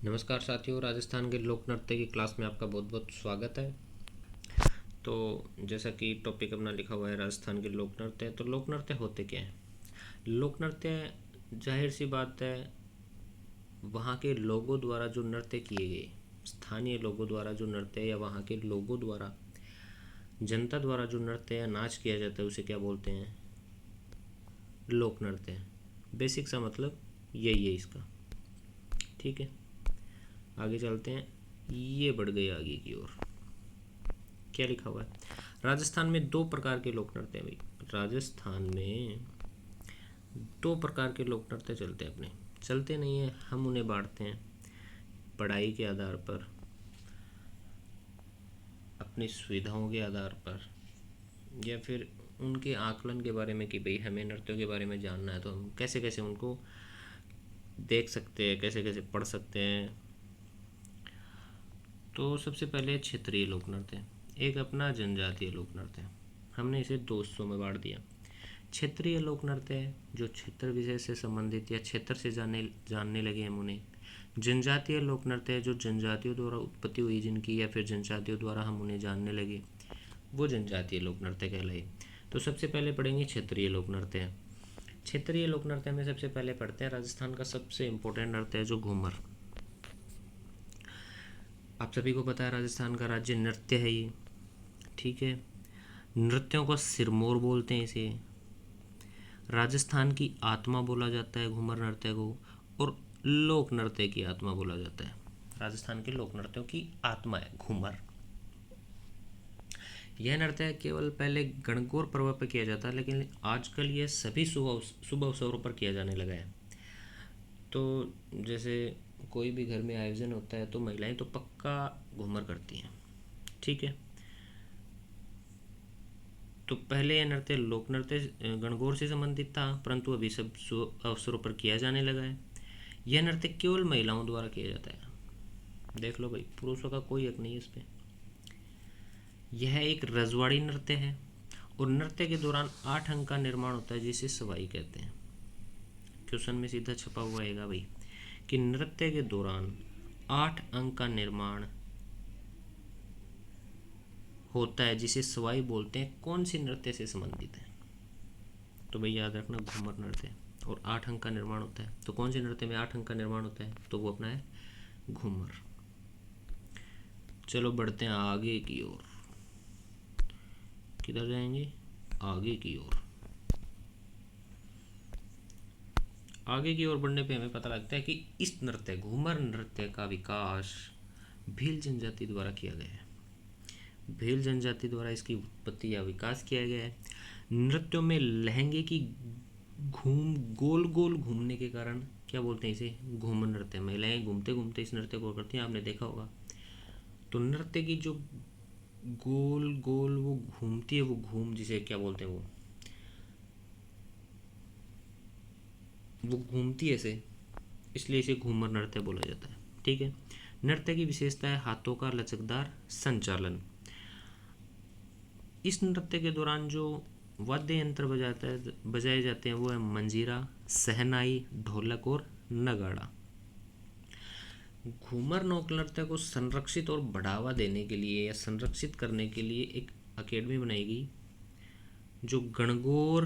नमस्कार साथियों, राजस्थान के लोक नृत्य की क्लास में आपका बहुत बहुत स्वागत है। तो जैसा कि टॉपिक अपना लिखा हुआ है राजस्थान के लोक नृत्य, तो लोक नृत्य होते क्या हैं? लोक नृत्य जाहिर सी बात है, वहाँ के लोगों द्वारा जो नृत्य किए गए, स्थानीय लोगों द्वारा जो नृत्य या वहाँ के लोगों द्वारा, जनता द्वारा जो नृत्य या नाच किया जाता है उसे क्या बोलते हैं? लोक नृत्य। बेसिक सा मतलब यही है इसका। ठीक है, आगे चलते हैं। ये बढ़ गई आगे की ओर। क्या लिखा हुआ है? राजस्थान में दो प्रकार के लोक नृत्य हैं भाई। राजस्थान में दो प्रकार के लोक नृत्य चलते हैं। अपने चलते नहीं हैं, हम उन्हें बांटते हैं पढ़ाई के आधार पर, अपनी सुविधाओं के आधार पर, या फिर उनके आकलन के बारे में कि भाई हमें नृत्यों के बारे में जानना है तो हम कैसे कैसे उनको देख सकते हैं, कैसे कैसे पढ़ सकते हैं। तो सबसे पहले क्षेत्रीय लोक नृत्य, एक अपना जनजातीय लोक नृत्य। हमने इसे दो हिस्सों में बांट दिया। क्षेत्रीय लोक नृत्य है जो क्षेत्र विशेष से संबंधित या क्षेत्र से जानने लगे हम उन्हें। जनजातीय लोक नृत्य है जो जनजातियों द्वारा उत्पत्ति हुई जिनकी, या फिर जनजातियों द्वारा हम उन्हें जानने लगे, वो जनजातीय लोक नृत्य कहलाए। तो सबसे पहले पढ़ेंगे क्षेत्रीय लोक नृत्य। क्षेत्रीय लोक नृत्य में सबसे पहले पढ़ते हैं राजस्थान का सबसे इम्पोर्टेंट नृत्य है जो घूमर। आप सभी को पता है राजस्थान का राज्य नृत्य है ये। ठीक है, नृत्यों को सिरमौर बोलते हैं इसे। राजस्थान की आत्मा बोला जाता है घूमर नृत्य को, और लोक नृत्य की आत्मा बोला जाता है। राजस्थान के लोक नृत्यों की आत्मा है घूमर। यह नृत्य केवल पहले गणगौर पर्व पर किया जाता है, लेकिन आजकल यह सभी शुभ अवसरों पर किया जाने लगा है। तो जैसे कोई भी घर में आयोजन होता है तो महिलाएं तो पक्का घूमर करती हैं। ठीक है, तो पहले यह नृत्य लोक नृत्य गणगौर से संबंधित था, परंतु अभी सब शुभ अवसरों पर किया जाने लगा है। यह नृत्य केवल महिलाओं द्वारा किया जाता है। देख लो भाई, पुरुषों का कोई हक नहीं है इस पर। यह एक रजवाड़ी नृत्य है और नृत्य के दौरान 8 अंक का निर्माण होता है जिसे सवाई कहते हैं। क्वेश्चन में सीधा छपा हुआ है भाई कि नृत्य के दौरान 8 अंक का निर्माण होता है जिसे सवाई बोलते हैं। कौन सी नृत्य से संबंधित है? तो भाई याद रखना, घूमर नृत्य। और 8 अंक का निर्माण होता है, तो कौन से नृत्य में 8 अंक का निर्माण होता है? तो वो अपना है घूमर। चलो बढ़ते हैं आगे की ओर। किधर जाएंगे? आगे की ओर। आगे की ओर बढ़ने पे हमें पता लगता है कि इस नृत्य घूमर नृत्य का विकास भील जनजाति द्वारा किया गया है। भील जनजाति द्वारा इसकी उत्पत्ति या विकास किया गया है। नृत्यों में लहंगे की गोल गोल घूमने के कारण क्या बोलते हैं इसे? घूमर नृत्य। महिलाएं घूमते घूमते इस नृत्य को करती हैं, आपने देखा होगा। तो नृत्य की जो गोल गोल वो घूमती है, वो घूम जिसे क्या बोलते हैं, वो घूमती है ऐसे, इसलिए इसे घूमर नृत्य बोला जाता है। ठीक है, नृत्य की विशेषता है हाथों का लचकदार संचालन। इस नृत्य के दौरान जो वाद्य यंत्र बजाए जाते हैं वो है मंजीरा, सहनाई, ढोलक और नगाड़ा। घूमर लोक नृत्य को संरक्षित और बढ़ावा देने के लिए या संरक्षित करने के लिए एक अकेडमी बनाई गई, जो गणगौर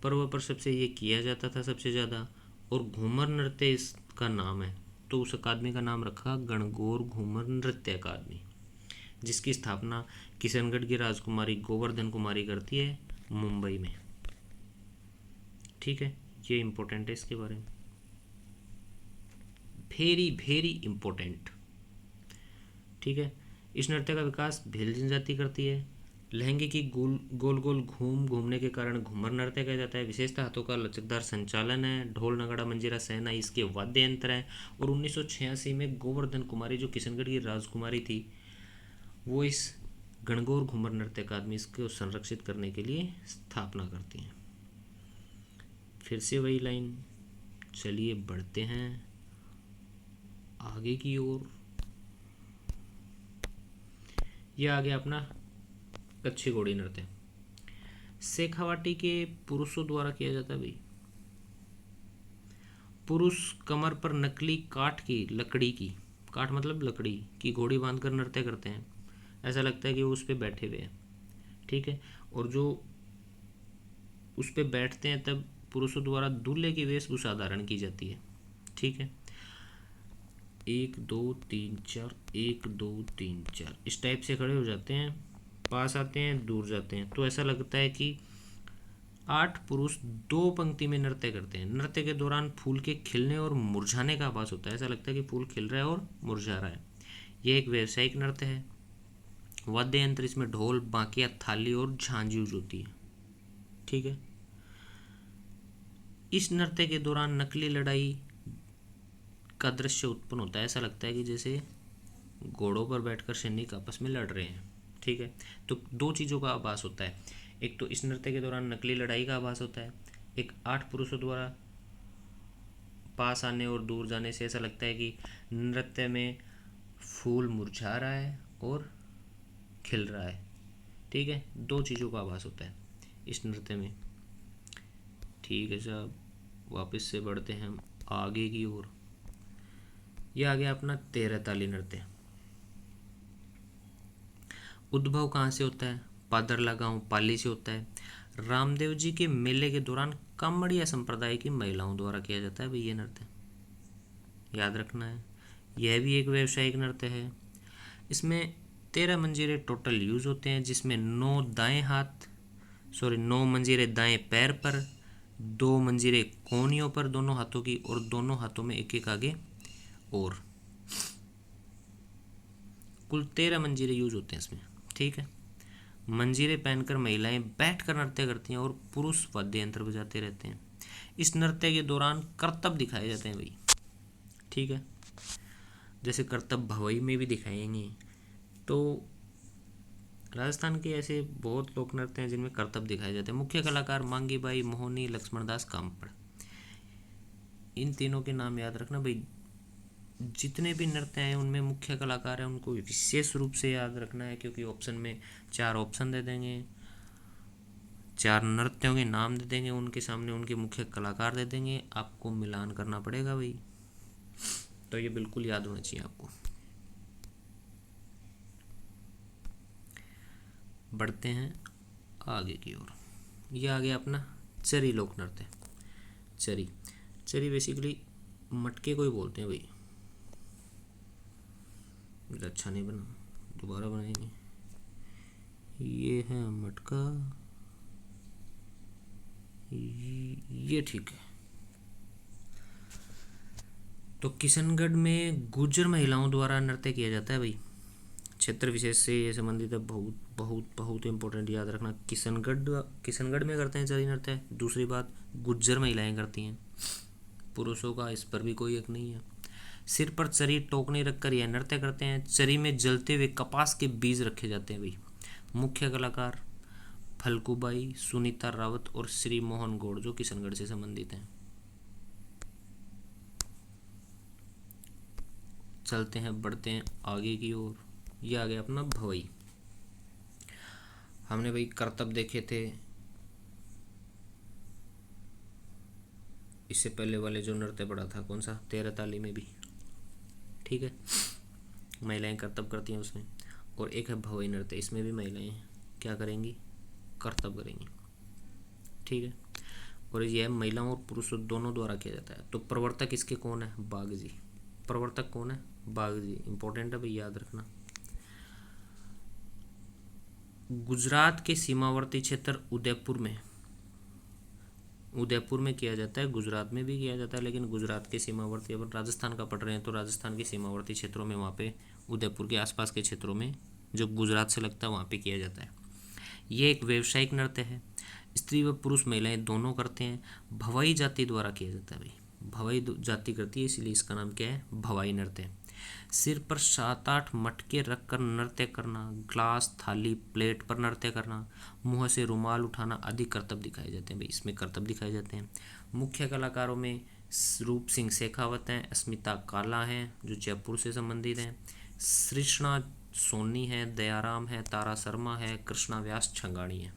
पर्व पर सबसे ये किया जाता था सबसे ज़्यादा, और घूमर नृत्य इसका नाम है, तो उस अकादमी का नाम रखा गणगौर घूमर नृत्य अकादमी, जिसकी स्थापना किशनगढ़ की राजकुमारी गोवर्धन कुमारी करती है मुंबई में। ठीक है, ये इम्पोर्टेंट है इसके बारे में, वेरी वेरी इम्पोर्टेंट। ठीक है, इस नृत्य का विकास भील जनजाति करती है। लहंगे की गोल गोल घूमने के कारण घूमर नृत्य कहा जाता है। विशेषता हाथों का लचकदार संचालन है। ढोल, नगाड़ा, मंजीरा, सहना इसके वाद्य यंत्र हैं। और 1986 में गोवर्धन कुमारी जो किशनगढ़ की राजकुमारी थी, वो इस गणगौर घूमर नृत्य अकादमी इसको संरक्षित करने के लिए स्थापना करती हैं। फिर से वही लाइन, चलिए बढ़ते हैं आगे की ओर। यह आ गया अपना कच्छी घोड़ी नृत्य। शेखावाटी के पुरुषों द्वारा किया जाता है भाई। पुरुष कमर पर नकली लकड़ी की, काठ मतलब लकड़ी की घोड़ी बांधकर नृत्य करते हैं। ऐसा लगता है कि वो उस पर बैठे हुए हैं। ठीक है। और जो उस पर बैठते हैं तब पुरुषों द्वारा दूल्हे की वेशभूषा धारण की जाती है। ठीक है। 1 2 3 4, 1 2 3 4 इस टाइप से खड़े हो जाते हैं, पास आते हैं, दूर जाते हैं। तो ऐसा लगता है कि 8 पुरुष 2 पंक्ति में नृत्य करते हैं। नृत्य के दौरान फूल के खिलने और मुरझाने का आभास होता है। ऐसा लगता है कि फूल खिल रहा है और मुरझा रहा है। यह एक व्यावसायिक नृत्य है। वाद्य यंत्र इसमें ढोल, बांकिया, थाली और झांझ यूज होती है। ठीक है। इस नृत्य के दौरान नकली लड़ाई का दृश्य उत्पन्न होता है। ऐसा लगता है कि जैसे घोड़ों पर बैठकर सैनिक आपस में लड़ रहे हैं। ठीक है। तो 2 चीज़ों का आभास होता है। एक तो इस नृत्य के दौरान नकली लड़ाई का आभास होता है। एक 8 पुरुषों द्वारा पास आने और दूर जाने से ऐसा लगता है कि नृत्य में फूल मुरझा रहा है और खिल रहा है। ठीक है। 2 चीज़ों का आभास होता है इस नृत्य में। ठीक है साहब, वापस से बढ़ते हैं हम आगे की ओर। यह आ गया अपना 13 ताली नृत्य। उद्भव कहाँ से होता है? पादरला गांव पाली से होता है। रामदेव जी के मेले के दौरान कामड़िया संप्रदाय की महिलाओं द्वारा किया जाता है भाई ये नृत्य, याद रखना है। यह भी एक व्यावसायिक नृत्य है। इसमें 13 मंजीरे टोटल यूज होते हैं, जिसमें 9 मंजीरे दाएं पैर पर, 2 मंजीरे कोहनियों पर दोनों हाथों की, और दोनों हाथों में एक एक आगे, और कुल 13 मंजीरे यूज होते हैं इसमें। ठीक है। मंजीरे पहनकर महिलाएं बैठकर नृत्य करती हैं और पुरुष वाद्य यंत्र बजाते रहते हैं। इस नृत्य के दौरान करतब दिखाए जाते हैं भाई। ठीक है। जैसे करतब भवई में भी दिखाएंगे। तो राजस्थान के ऐसे बहुत लोक नृत्य हैं जिनमें करतब दिखाए जाते हैं। मुख्य कलाकार मांगी बाई, मोहनी, लक्ष्मणदास, कामपड़। इन तीनों के नाम याद रखना भाई। जितने भी नृत्य हैं उनमें मुख्य कलाकार हैं, उनको विशेष रूप से याद रखना है, क्योंकि ऑप्शन में 4 ऑप्शन दे देंगे, 4 नृत्यों के नाम दे देंगे, उनके सामने उनके मुख्य कलाकार दे देंगे, आपको मिलान करना पड़ेगा भाई। तो ये बिल्कुल याद होना चाहिए आपको। बढ़ते हैं आगे की ओर। ये आ गया अपना चरी लोक नृत्य। चरी बेसिकली मटके को ही बोलते हैं भाई। अच्छा नहीं बना, दोबारा बनाएंगे। ये है मटका, ये ठीक है। तो किशनगढ़ में गुर्जर महिलाओं द्वारा नृत्य किया जाता है भाई। क्षेत्र विशेष से ये संबंधित है, बहुत बहुत बहुत इंपॉर्टेंट, याद रखना। किशनगढ़ में करते हैं चरी नृत्य। दूसरी बात, गुर्जर महिलाएं करती हैं, पुरुषों का इस पर भी कोई हक नहीं है। सिर पर चरी टोकनी रखकर यह नृत्य करते हैं। चरी में जलते हुए कपास के बीज रखे जाते हैं भाई। मुख्य कलाकार फलकूबाई, सुनीता रावत और श्री मोहन गौड़, जो किशनगढ़ से संबंधित हैं। चलते हैं, बढ़ते हैं आगे की ओर। ये आ गया अपना भवई। हमने भाई करतब देखे थे, इससे पहले वाले जो नृत्य पड़ा था कौन सा, 13 ताली में भी। ठीक है। महिलाएं करतब करती हैं उसमें। और एक है भवई नृत्य, इसमें भी महिलाएं क्या करेंगी, करतब करेंगी। ठीक है। और यह महिलाओं और पुरुषों दोनों द्वारा किया जाता है। तो प्रवर्तक इसके कौन है, बाघ जी। प्रवर्तक कौन है, बाघ जी। इंपॉर्टेंट है भाई, याद रखना। गुजरात के सीमावर्ती क्षेत्र उदयपुर में किया जाता है। गुजरात में भी किया जाता है, लेकिन गुजरात के सीमावर्ती, अब राजस्थान का पढ़ रहे हैं तो राजस्थान के सीमावर्ती क्षेत्रों में, वहाँ पे उदयपुर के आसपास के क्षेत्रों में जो गुजरात से लगता है वहाँ पे किया जाता है। ये एक व्यावसायिक नृत्य है। स्त्री व पुरुष महिलाएं दोनों करते हैं। भवाई जाति द्वारा किया जाता है भाई। भवाई जाति करती है, इसलिए इसका नाम क्या है, भवाई नृत्य। सिर पर 7-8 मटके रखकर नृत्य करना, ग्लास, थाली, प्लेट पर नृत्य करना, मुंह से रुमाल उठाना आदि करतब दिखाए जाते हैं भाई। इसमें करतब दिखाए जाते हैं। मुख्य कलाकारों में रूप सिंह शेखावत हैं, अस्मिता काला हैं जो जयपुर से संबंधित हैं, सृष्णा सोनी है, दयाराम है, तारा शर्मा है, कृष्णा व्यास छंगाणी है।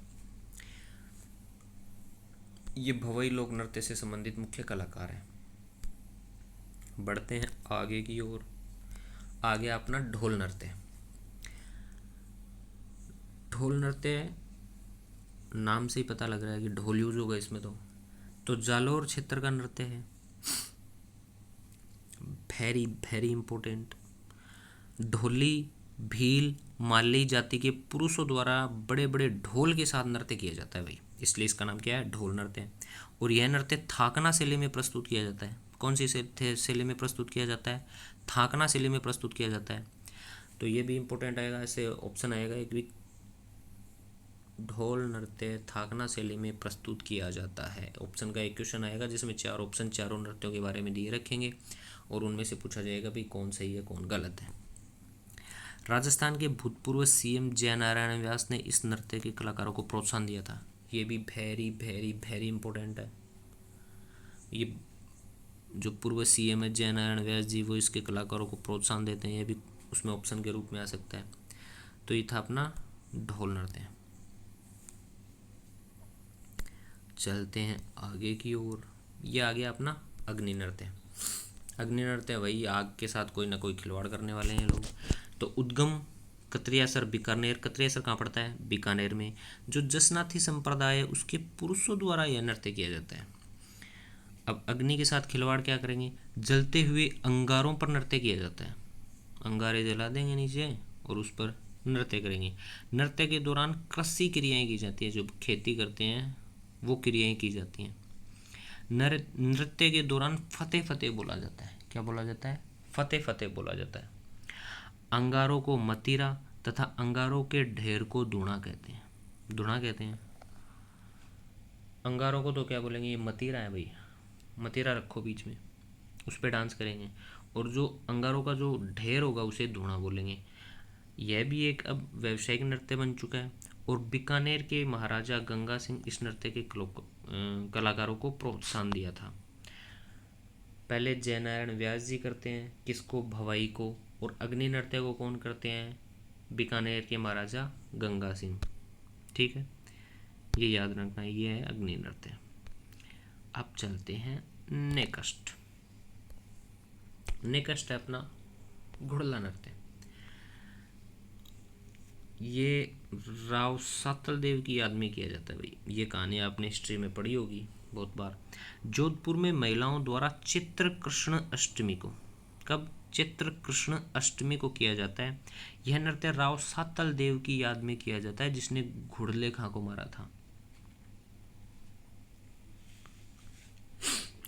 ये भवई लोक नृत्य से संबंधित मुख्य कलाकार हैं। बढ़ते हैं आगे की ओर। आगे अपना ढोल नृत्य। ढोल नृत्य नाम से ही पता लग रहा है कि ढोल यूज होगा इसमें। तो जालोर क्षेत्र का नृत्य है, वेरी वेरी इंपॉर्टेंट। ढोली, भील, माली जाति के पुरुषों द्वारा बड़े बड़े ढोल के साथ नृत्य किया जाता है भाई, इसलिए इसका नाम क्या है, ढोल नृत्य। और यह नृत्य थाकना शैली में प्रस्तुत किया जाता है। कौन सी शैली में प्रस्तुत किया जाता है, थाकना शैली में प्रस्तुत किया जाता है। तो ये भी इंपॉर्टेंट आएगा, ऐसे ऑप्शन आएगा एक भी, ढोल नृत्य थाकना शैली में प्रस्तुत किया जाता है। ऑप्शन का एक क्वेश्चन आएगा जिसमें 4 ऑप्शन चारों नृत्यों के बारे में दिए रखेंगे और उनमें से पूछा जाएगा भाई कौन सही है कौन गलत है। राजस्थान के भूतपूर्व सीएम जयनारायण व्यास ने इस नृत्य के कलाकारों को प्रोत्साहन दिया था। ये भी वेरी वेरी वेरी इंपॉर्टेंट है। ये जो पूर्व सीएम है जयनारायण व्यास जी, वो इसके कलाकारों को प्रोत्साहन देते हैं, ये भी उसमें ऑप्शन के रूप में आ सकता है। तो ये था अपना ढोल नृत्य। चलते हैं आगे की ओर। ये आ गया अपना अग्नि नृत्य। अग्नि नृत्य वही आग के साथ कोई ना कोई खिलवाड़ करने वाले हैं लोग। तो उद्गम कतरियासर बीकानेर। कतरियासर कहाँ पड़ता है, बीकानेर में। जो जसनाथी संप्रदाय है उसके पुरुषों द्वारा यह नृत्य किया जाता है। अब अग्नि के साथ खिलवाड़ क्या करेंगे, जलते हुए अंगारों पर नृत्य किया जाता है। अंगारे जला देंगे नीचे और उस पर नृत्य करेंगे। नृत्य के दौरान कृषि क्रियाएं की जाती है, जो खेती करते हैं वो क्रियाएं की जाती हैं। नृत्य के दौरान फतेह फतेह बोला जाता है। क्या बोला जाता है, फतेह फतेह बोला जाता है। अंगारों को मतीरा तथा अंगारों के ढेर को धूणा कहते हैं। धूणा कहते हैं। अंगारों को तो क्या बोलेंगे, ये मतीरा है भाई, मतीरा रखो बीच में, उस पर डांस करेंगे। और जो अंगारों का जो ढेर होगा उसे धूणा बोलेंगे। यह भी एक अब व्यावसायिक नृत्य बन चुका है। और बीकानेर के महाराजा गंगा सिंह इस नृत्य के कलाकारों को प्रोत्साहन दिया था। पहले जयनारायण व्यास जी करते हैं, किसको, भवाई को। और अग्नि नृत्य को कौन करते हैं, बीकानेर के महाराजा गंगा सिंह। ठीक है, ये याद रखना, ये है अग्नि नृत्य। अब चलते हैं नेक्स्ट। नेक्स्ट है अपना घुड़ला नृत्य। ये राव सातल देव की याद में किया जाता है भाई। ये कहानी आपने हिस्ट्री में पढ़ी होगी बहुत बार। जोधपुर में महिलाओं द्वारा चित्र कृष्ण अष्टमी को, कब, चित्र कृष्ण अष्टमी को किया जाता है। यह नृत्य राव सातल देव की याद में किया जाता है जिसने घुड़ले खां को मारा था।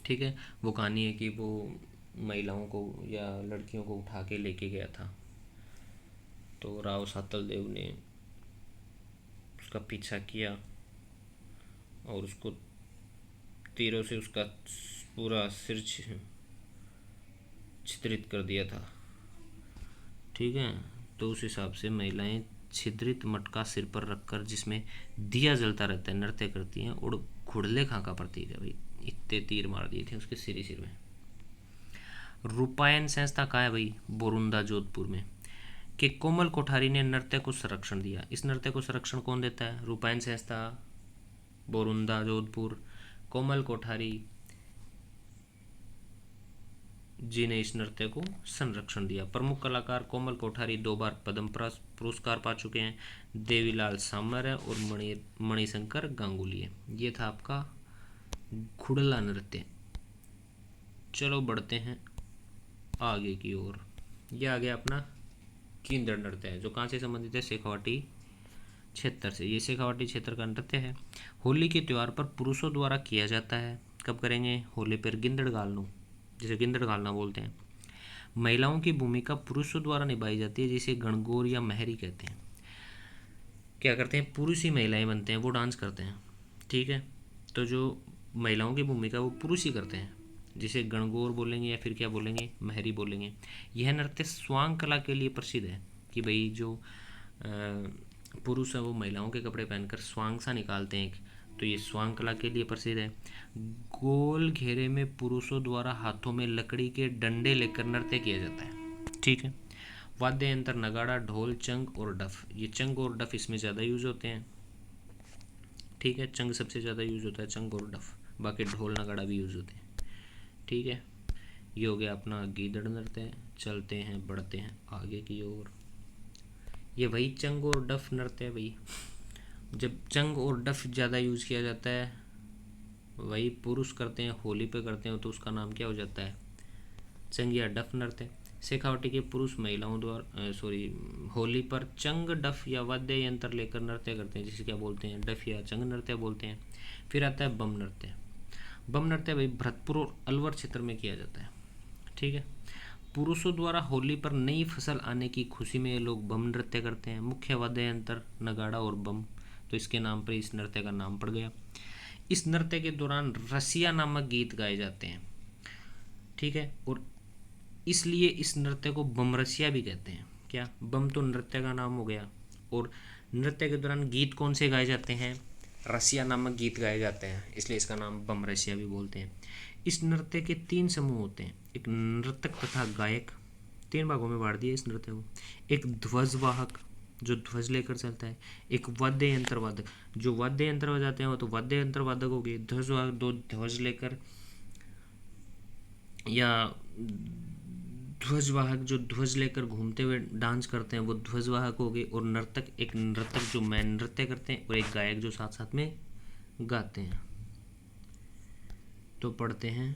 ठीक है, वो कहानी है कि वो महिलाओं को या लड़कियों को उठा के लेके गया था, तो राव सातल देव ने उसका पीछा किया और उसको तीरों से उसका पूरा सिर छिद्रित कर दिया था। ठीक है, तो उस हिसाब से महिलाएं छिद्रित मटका सिर पर रखकर जिसमें दिया जलता रहता है नृत्य करती हैं। और घुड़ले खां का प्रतीक है भाई, इतने तीर मार दिए थे उसके सिर में। रूपायन संस्था कहाँ है भाई, बोरुंदा जोधपुर में। कि कोमल कोठारी ने नृत्य को संरक्षण दिया। इस नृत्य को संरक्षण कौन देता है, रूपायन संस्था, बोरुंदा जोधपुर। कोमल कोठारी जी ने इस नृत्य को संरक्षण दिया। प्रमुख कलाकार कोमल कोठारी 2 बार पद्म पुरस्कार पा चुके हैं। देवीलाल सामर है और मणिशंकर गांगुली है। ये था आपका घुड़ला नृत्य। चलो बढ़ते हैं आगे की ओर। यह आ गया अपना कींदड़ नृत्य है, जो कहाँ से संबंधित है, शेखावाटी क्षेत्र से। ये शेखावाटी क्षेत्र का नृत्य है। होली के त्यौहार पर पुरुषों द्वारा किया जाता है। कब करेंगे, होली पर गिंदड़ गालनो, जिसे गिंदड़ गालना बोलते हैं। महिलाओं की भूमिका पुरुषों द्वारा निभाई जाती है, जिसे गणगौर या महरी कहते हैं। क्या करते हैं, पुरुष ही महिलाएं बनते हैं, वो डांस करते हैं। ठीक है, तो जो महिलाओं की भूमिका वो पुरुष ही करते हैं, जिसे गणगौर बोलेंगे या फिर क्या बोलेंगे, महरी बोलेंगे। यह नृत्य स्वांग कला के लिए प्रसिद्ध है, कि भाई जो पुरुष है वो महिलाओं के कपड़े पहनकर स्वांग सा निकालते हैं, तो ये स्वांग कला के लिए प्रसिद्ध है। गोल घेरे में पुरुषों द्वारा हाथों में लकड़ी के डंडे लेकर नृत्य किया जाता है। ठीक है, वाद्य यंत्र नगाड़ा, ढोल, चंग और डफ। ये चंग और डफ इसमें ज़्यादा यूज होते हैं। ठीक है, चंग सबसे ज़्यादा यूज होता है, चंग और डफ। बाकी ढोल नगाड़ा भी यूज होते हैं। ठीक है, ये हो गया अपना गीदड़ नृत्य। चलते हैं, बढ़ते हैं आगे की ओर। ये वही चंग और डफ नृत्य है भाई। जब चंग और डफ ज़्यादा यूज़ किया जाता है, वही पुरुष करते हैं, होली पे करते हैं, तो उसका नाम क्या हो जाता है? चंग या डफ नृत्य। शेखावटी के पुरुष महिलाओं द्वारा होली पर चंग, डफ या वाद्य यंत्र लेकर नृत्य करते हैं, जिसे क्या बोलते हैं? डफ या चंग नृत्य बोलते हैं। फिर आता है बम नृत्य। बम नृत्य भाई भरतपुर और अलवर क्षेत्र में किया जाता है। ठीक है। पुरुषों द्वारा होली पर नई फसल आने की खुशी में ये लोग बम नृत्य करते हैं। मुख्य वाद्य यंत्र नगाड़ा और बम, तो इसके नाम पर इस नृत्य का नाम पड़ गया। इस नृत्य के दौरान रसिया नामक गीत गाए जाते हैं। ठीक है। और इसलिए इस नृत्य को बम रसिया भी कहते हैं। क्या? बम तो नृत्य का नाम हो गया, और नृत्य के दौरान गीत कौन से गाए जाते हैं? रसिया नामक गीत गाए जाते हैं, इसलिए इसका नाम बम रसिया भी बोलते हैं। इस नृत्य के 3 समूह होते हैं। एक नर्तक तथा गायक, 3 भागों में बांट दिया इस नृत्य को। एक ध्वजवाहक जो ध्वज लेकर चलता है। एक वाद्य यंत्र वादक, जो वाद्य यंत्र बजाते हैं वो तो वाद्य यंत्र वादक हो गए। ध्वजवाहक दो ध्वज लेकर, या ध्वजवाहक जो ध्वज लेकर घूमते हुए डांस करते हैं वो ध्वजवाहक हो गए। और नर्तक, एक नर्तक जो मैन नृत्य करते हैं, और एक गायक जो साथ साथ में गाते हैं। तो पढ़ते हैं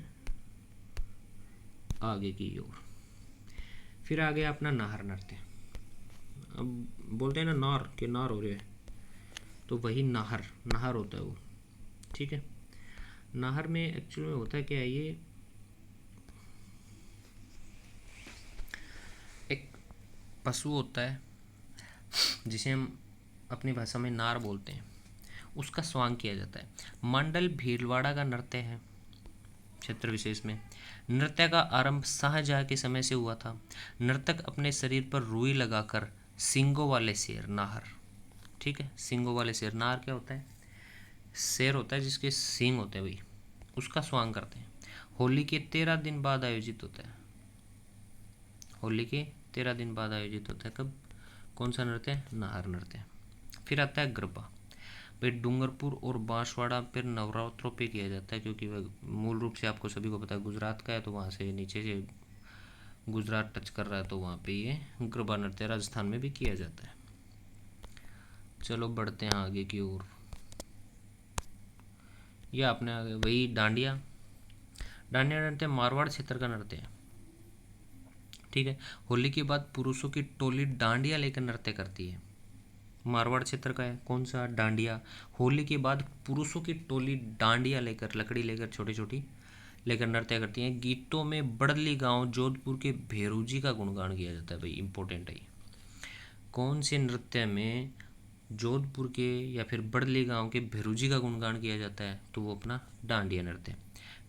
आगे की ओर। फिर आ गया अपना नाहर नृत्य। अब बोलते हैं ना नार के नार हो रहे हैं, तो वही नाहर नाहर होता है वो। ठीक है। नाहर में एक्चुअली में होता क्या है, ये एक पशु होता है जिसे हम अपनी भाषा में नार बोलते हैं, उसका स्वांग किया जाता है। मंडल भीलवाड़ा का नृत्य है क्षेत्र विशेष में। नृत्य का आरंभ शाहजहाँ के समय से हुआ था। नर्तक अपने शरीर पर रुई लगाकर सींगों वाले शेर नाहर, ठीक है, सींगों वाले शेर, नाहर क्या होता है? शेर होता है जिसके सींग होते हैं भाई, उसका स्वांग करते हैं। होली के 13 दिन बाद आयोजित होता है। होली के 13 दिन बाद आयोजित होता है। कब? कौन सा नृत्य? नाहर नृत्य। फिर आता है गरबा। भाई डूंगरपुर और बांसवाड़ा फिर नवरात्रों पे किया जाता है, क्योंकि वह मूल रूप से आपको सभी को पता है गुजरात का है, तो वहाँ से नीचे से गुजरात टच कर रहा है, तो वहाँ पे ये गरबा नृत्य राजस्थान में भी किया जाता है। चलो बढ़ते हैं आगे की ओर। यह आपने आगे वही डांडिया। डांडिया नृत्य मारवाड़ क्षेत्र का नृत्य है। ठीक है। होली के बाद पुरुषों की टोली डांडिया लेकर नृत्य करती है। मारवाड़ क्षेत्र का है कौन सा? डांडिया। होली के बाद पुरुषों की टोली डांडिया लेकर, लकड़ी लेकर छोटी छोटी लेकर नृत्य करती हैं। गीतों में बड़ली गांव जोधपुर के भेरूजी का गुणगान किया जाता है। भाई इंपॉर्टेंट है ये। कौन से नृत्य में जोधपुर के या फिर बड़ली गांव के भेरूजी का गुणगान किया जाता है? तो वो अपना डांडिया नृत्य।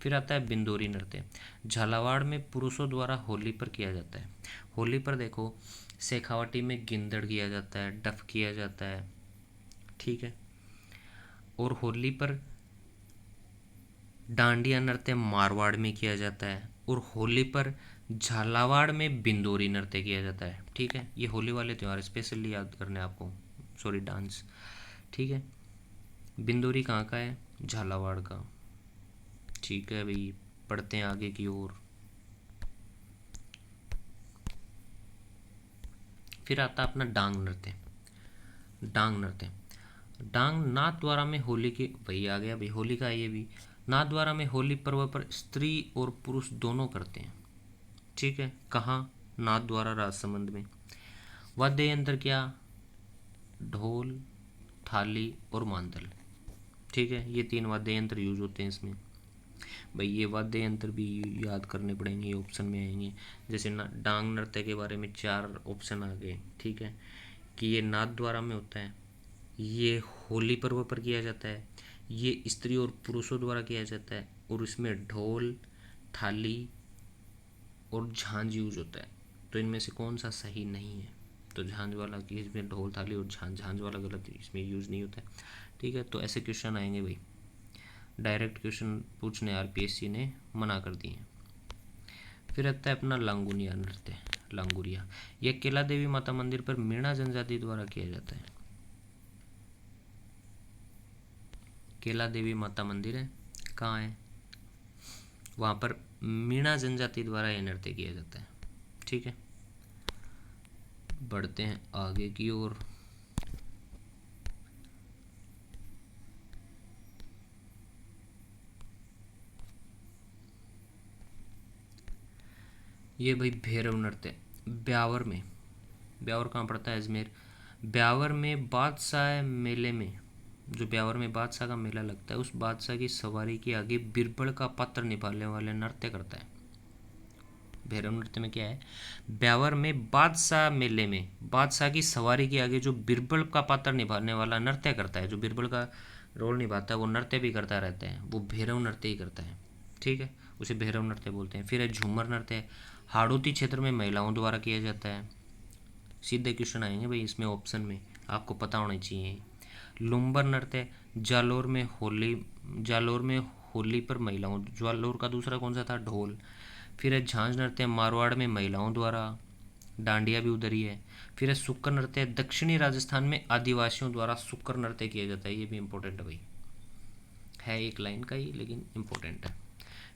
फिर आता है बिंदोरी नृत्य। झालावाड़ में पुरुषों द्वारा होली पर किया जाता है। होली पर देखो, शेखावटी में गिंदड़ किया जाता है, डफ किया जाता है। ठीक है। और होली पर डांडिया नृत्य मारवाड़ में किया जाता है, और होली पर झालावाड़ में बिंदोरी नृत्य किया जाता है। ठीक है। ये होली वाले त्यौहार स्पेशली याद करने आपको, सॉरी डांस। ठीक है। बिंदोरी कहाँ का है? झालावाड़ का। ठीक है भाई, पढ़ते हैं आगे की ओर। फिर आता अपना डांग नृत्य। डांग नृत्य, डांग नाथद्वारा में होली के, वही आ गया भाई होली का। ये भी नाथद्वारा में होली पर्व पर स्त्री और पुरुष दोनों करते हैं। ठीक है। कहाँ? नाथद्वारा राजसमंद में। वाद्य यंत्र क्या? ढोल, थाली और मांदल। ठीक है। ये 3 वाद्य यंत्र यूज होते हैं इसमें। भाई ये वाद्य यंत्र भी याद करने पड़ेंगे, ये ऑप्शन में आएंगे। जैसे ना डांग नृत्य के बारे में 4 ऑप्शन आ गए। ठीक है। कि ये नाथद्वारा में होता है, ये होली पर्व पर किया जाता है, ये स्त्री और पुरुषों द्वारा किया जाता है, और इसमें ढोल, थाली और झांझ यूज होता है। तो इनमें से कौन सा सही नहीं है? तो झांझ वाला, कि इसमें ढोल, थाली और झांझ, झांझ वाला गलत है, इसमें यूज़ नहीं होता है। ठीक है। तो ऐसे क्वेश्चन आएंगे भाई, डायरेक्ट क्वेश्चन पूछने आरपीएससी ने मना कर दिए। फिर आता है अपना लांगुनिया नृत्य। लांगुरिया, यह केला देवी माता मंदिर पर मीणा जनजाति द्वारा किया जाता है। केला देवी माता मंदिर है, कहाँ है? वहाँ पर मीणा जनजाति द्वारा यह नृत्य किया जाता है। ठीक है, बढ़ते हैं आगे की ओर। ये भाई भैरव नृत्य ब्यावर में, ब्यावर कहाँ पड़ता है? अजमेर। ब्यावर में बादशाह मेले में, जो ब्यावर में बादशाह का मेला लगता है, उस बादशाह की सवारी के आगे बिरबल का पात्र निभाने वाले नृत्य करता है। भैरव नृत्य में क्या है? ब्यावर में बादशाह मेले में बादशाह की सवारी के आगे जो बिरबल का पात्र निभाने वाला नृत्य करता है, जो बिरबल का रोल निभाता है वो नृत्य भी करता रहता है, वो भैरव नृत्य ही करता है। ठीक है, उसे भैरव नृत्य बोलते हैं। फिर है झूमर नृत्य, हाड़ौती क्षेत्र में महिलाओं द्वारा किया जाता है। सीधे क्वेश्चन आएंगे भाई इसमें, ऑप्शन में आपको पता होना चाहिए। लुम्बर नृत्य जालोर में होली पर महिलाओं, जालोर का दूसरा कौन सा था? ढोल। फिर है झांझ नृत्य, मारवाड़ में महिलाओं द्वारा, डांडिया भी उधर ही है। फिर है सुक्कर नृत्य, दक्षिणी राजस्थान में आदिवासियों द्वारा सुक्कर नृत्य किया जाता है। ये भी इंपॉर्टेंट है भाई, है एक लाइन का ही लेकिन इंपॉर्टेंट है।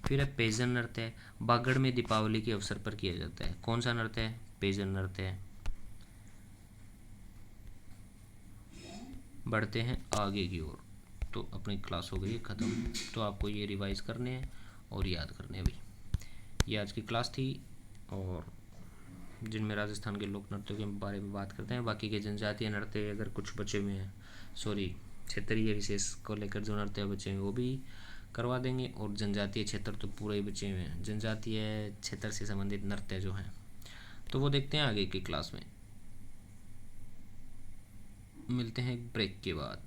फिर है पेजन नृत्य, बागड़ में दीपावली के अवसर पर किया जाता है। कौन सा नृत्य है? पेजन नृत्य है। बढ़ते हैं आगे की ओर। तो अपनी क्लास हो गई ख़त्म, तो आपको ये रिवाइज करने हैं और याद करने हैं भाई। ये आज की क्लास थी, और जिनमें राजस्थान के लोक नृत्यों के बारे में बात करते हैं। बाकी के जनजातीय नृत्य अगर कुछ बचे हुए हैं, सॉरी क्षेत्रीय विशेष को लेकर जो नृत्य बचे हुए हैं वो भी करवा देंगे, और जनजातीय क्षेत्र तो पूरे ही बचे हुए हैं, जनजातीय क्षेत्र से संबंधित नृत्य जो हैं तो वो देखते हैं आगे की क्लास में। मिलते हैं ब्रेक के बाद।